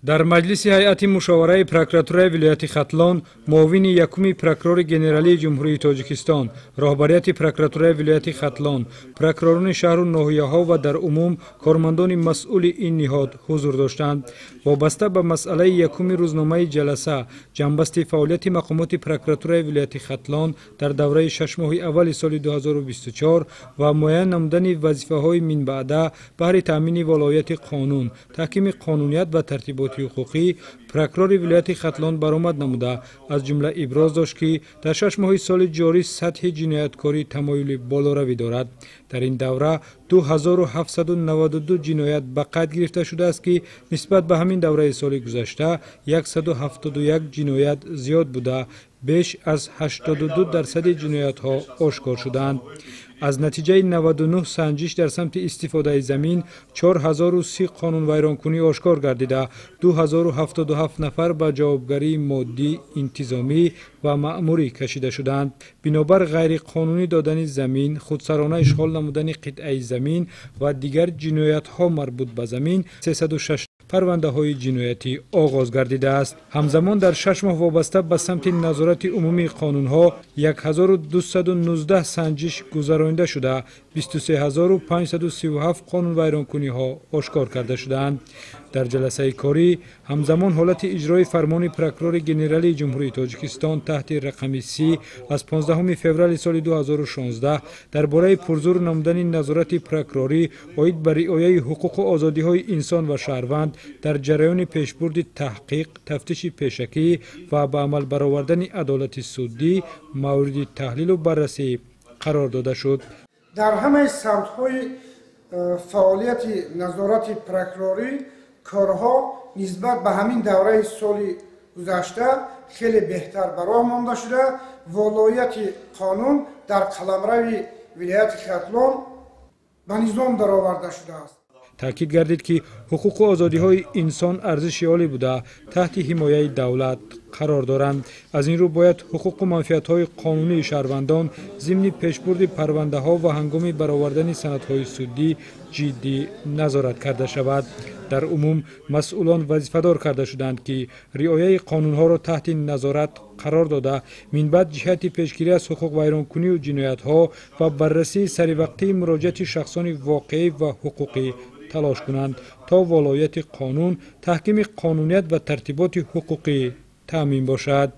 در مجلس هیئت مشاوره پروکراتورای ولایت ختلان، معاون یکم پروکرور گنرالی جمهوری تاجیکستان، راهبریت پروکراتورای ولایت ختلان، پروکروران شهر و ناحیه‌ها و در عموم کارمندان مسئول این نهاد حضور داشتند. وابسته به مسئله یکم روزنامه جلسه، جنبسته فعالیت مقامات پروکراتورای ولایت ختلان در دوره 6 ماه اول سال 2024 و معین نمودن وظیفه‌های من بعده بهر تامین ولایت قانون، تحکیم قانونیت و ترتیبات حقوقی، پروکرور ولایت ختلان برآمد نموده از جمله ابراز داشت که در 6 ماه سال جاری سطح جنایتکاری تمایل بالاروی دارد. در این دوره 2792 جنایت به قید گرفته شده است که نسبت به همین دوره سال گذشته 171 جنایت زیاد بوده. بیش از 82% جنایت ها آشکار شدند. از نتیجه 99 سنجش در سمت استفاده زمین 4030 قانون ویرانکنی آشکار گردیده، 2077 نفر به جوابگری مادی، انتظامی و مأموری کشیده شدند. بنابر غیر قانونی دادن زمین، خودسرانه اشغال نمودن قطعه زمین و دیگر جنایت ها مربوط به زمین 306 پرونده های جنایتی آغاز گردیده است. همزمان در 6 ماه وابسته به سمت نظارت عمومی قانون ها 1219 سنجش گذرانده شده، 23537 قانون ویرانکنی ها آشکار کرده شدند. در جلسه کاری همزمان حالت اجرای فرمان پروکرور گنرالی جمهوری تاجیکستان تحت رقم 30 از 15 فوریه سال 2016 درباره پرزور نمودن نظارت پروکروری عاید بر رعایت حقوق و آزادی های انسان و شهروند در جریان پیشبرد تحقیق، تفتیش پیشکی و به عمل برآوردن عدالت سودی مورد تحلیل و بررسی قرار داده شد. در همه سمت‌های فعالیت نظارت پروکروری کارها نسبت به همین دوره سال گذشته خیلی بهتر برآ مانده شده. ولایت قانون در قلمرو ولایت ختلان به نظام درآورده شده است. تاکید گردید که حقوق و آزادی های انسان ارزش عالی بوده تحت حمایت دولت قرار دارند. از این رو باید حقوق و منفعت های قانونی شهروندان ضمن پیشبرد پرونده ها و هنگام برآوردن سندهای سودی جدی نظارت کرده شود. در عموم مسئولان وظیفه‌دار کرده شدند که رعایت قانون ها را تحت نظارت قرار داده، من بعد جهت پیشگیری از حقوق ویرانکنی و جنایت ها و بررسی سریع مراجعت شخصان واقعی و حقوقی تلاش کنند تا ولایت قانون، تحکیم قانونیت و ترتیبات حقوقی تامین باشد.